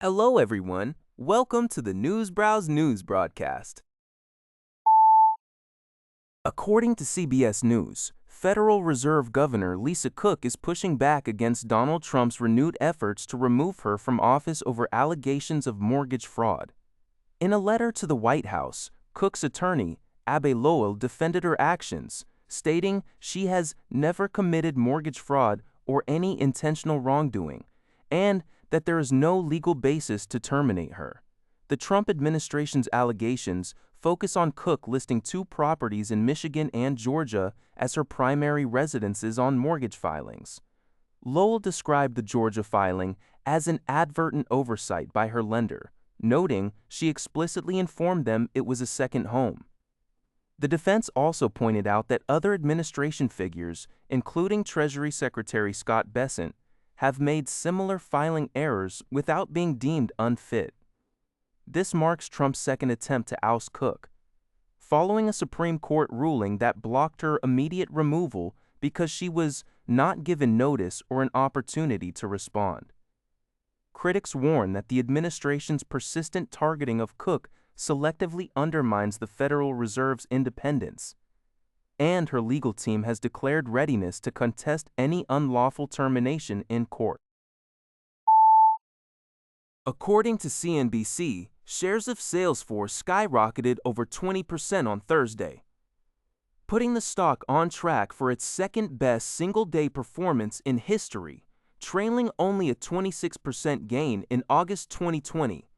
Hello, everyone. Welcome to the Newsbrowse News broadcast. According to CBS News, Federal Reserve Governor Lisa Cook is pushing back against Donald Trump's renewed efforts to remove her from office over allegations of mortgage fraud. In a letter to the White House, Cook's attorney, Abbe Lowell, defended her actions, stating she has never committed mortgage fraud or any intentional wrongdoing, and that there is no legal basis to terminate her. The Trump administration's allegations focus on Cook listing two properties in Michigan and Georgia as her primary residences on mortgage filings. Lowell described the Georgia filing as an advertent oversight by her lender, noting she explicitly informed them it was a second home. The defense also pointed out that other administration figures, including Treasury Secretary Scott Bessent, have made similar filing errors without being deemed unfit. This marks Trump's second attempt to oust Cook, following a Supreme Court ruling that blocked her immediate removal because she was not given notice or an opportunity to respond. Critics warn that the administration's persistent targeting of Cook selectively undermines the Federal Reserve's independence, and her legal team has declared readiness to contest any unlawful termination in court. According to CNBC, shares of Salesforce skyrocketed over 20% on Thursday, putting the stock on track for its second-best single-day performance in history, trailing only a 26% gain in August 2020.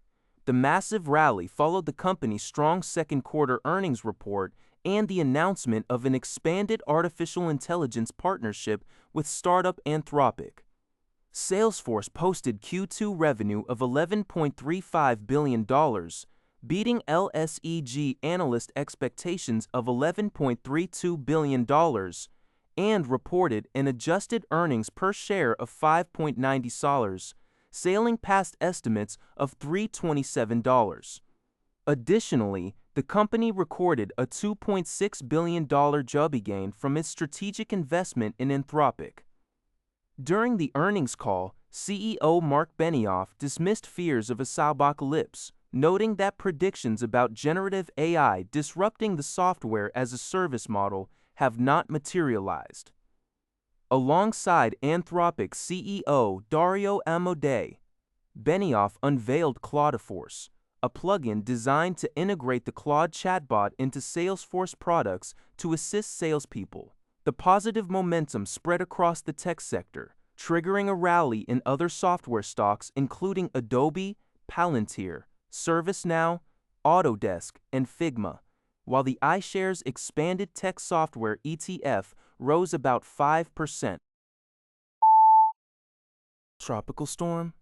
The massive rally followed the company's strong second-quarter earnings report and the announcement of an expanded artificial intelligence partnership with startup Anthropic. Salesforce posted Q2 revenue of $11.35 billion, beating LSEG analyst expectations of $11.32 billion, and reported an adjusted earnings per share of $5.90, sailing past estimates of $3.27. Additionally, the company recorded a $2.6 billion jubby gain from its strategic investment in Anthropic. During the earnings call, CEO Mark Benioff dismissed fears of a salbocalypse, noting that predictions about generative AI disrupting the software-as-a-service model have not materialized. Alongside Anthropic's CEO Dario Amodei, Benioff unveiled Claudeforce, a plugin designed to integrate the Claude chatbot into Salesforce products to assist salespeople. The positive momentum spread across the tech sector, triggering a rally in other software stocks including Adobe, Palantir, ServiceNow, Autodesk, and Figma, while the iShares Expanded Tech Software ETF rose about 5%. Tropical storm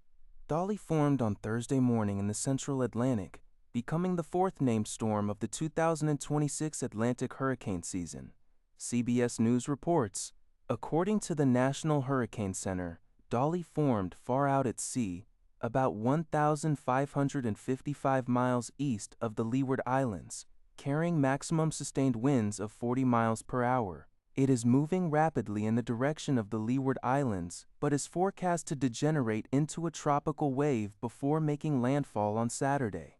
Dolly formed on Thursday morning in the central Atlantic, becoming the fourth named storm of the 2026 Atlantic hurricane season. CBS News reports, according to the National Hurricane Center, Dolly formed far out at sea, about 1,555 miles east of the Leeward Islands, carrying maximum sustained winds of 40 miles per hour. It is moving rapidly in the direction of the Leeward Islands, but is forecast to degenerate into a tropical wave before making landfall on Saturday.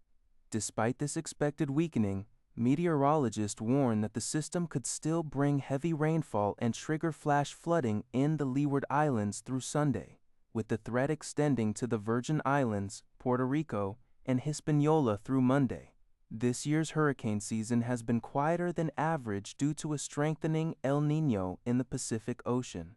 Despite this expected weakening, meteorologists warn that the system could still bring heavy rainfall and trigger flash flooding in the Leeward Islands through Sunday, with the threat extending to the Virgin Islands, Puerto Rico, and Hispaniola through Monday. This year's hurricane season has been quieter than average due to a strengthening El Niño in the Pacific Ocean.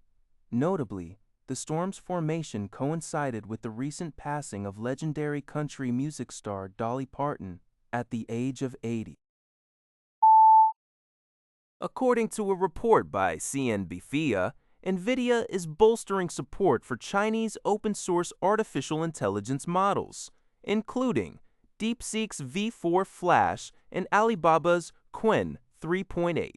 Notably, the storm's formation coincided with the recent passing of legendary country music star Dolly Parton at the age of 80. According to a report by CNBC, Nvidia is bolstering support for Chinese open-source artificial intelligence models, including DeepSeek's V4 Flash and Alibaba's Qwen 3.8.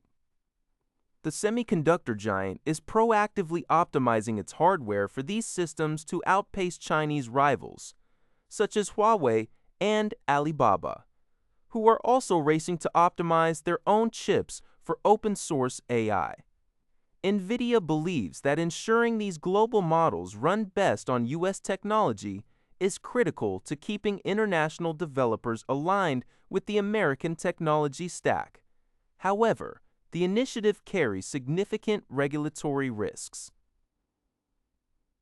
The semiconductor giant is proactively optimizing its hardware for these systems to outpace Chinese rivals, such as Huawei and Alibaba, who are also racing to optimize their own chips for open-source AI. Nvidia believes that ensuring these global models run best on U.S. technology is critical to keeping international developers aligned with the American technology stack. However, the initiative carries significant regulatory risks.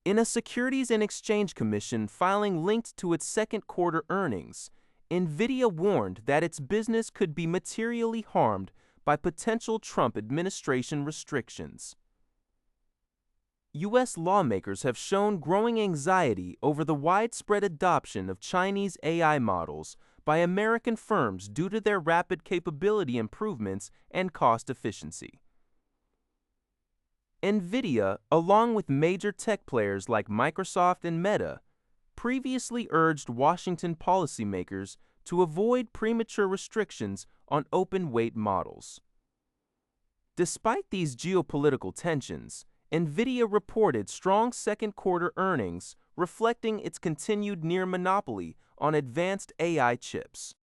In a Securities and Exchange Commission filing linked to its second quarter earnings, Nvidia warned that its business could be materially harmed by potential Trump administration restrictions. U.S. lawmakers have shown growing anxiety over the widespread adoption of Chinese AI models by American firms due to their rapid capability improvements and cost efficiency. Nvidia, along with major tech players like Microsoft and Meta, previously urged Washington policymakers to avoid premature restrictions on open-weight models. Despite these geopolitical tensions, Nvidia reported strong second quarter earnings, reflecting its continued near monopoly on advanced AI chips.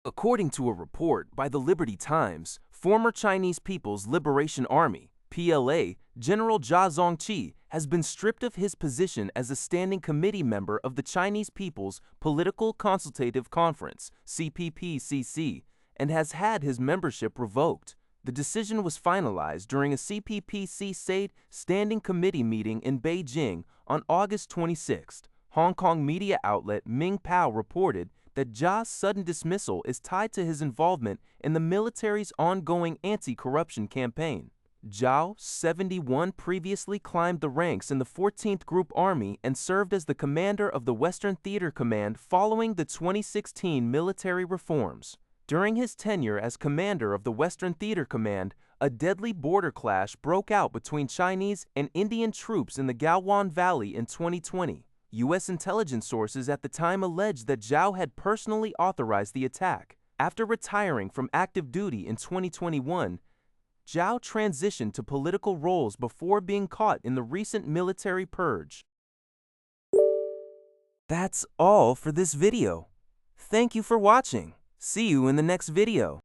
According to a report by the Liberty Times, former Chinese People's Liberation Army (PLA) General Zhao has been stripped of his position as a standing committee member of the Chinese People's Political Consultative Conference (CPPCC) and has had his membership revoked. The decision was finalized during a CPPCC Standing Committee meeting in Beijing on August 26. Hong Kong media outlet Ming Pao reported that Zhao's sudden dismissal is tied to his involvement in the military's ongoing anti-corruption campaign. Zhao, 71, previously climbed the ranks in the 14th Group Army and served as the commander of the Western Theater Command following the 2016 military reforms. During his tenure as commander of the Western Theater Command, a deadly border clash broke out between Chinese and Indian troops in the Galwan Valley in 2020. U.S. intelligence sources at the time alleged that Zhao had personally authorized the attack. After retiring from active duty in 2021, Zhao transitioned to political roles before being caught in the recent military purge. That's all for this video. Thank you for watching. See you in the next video.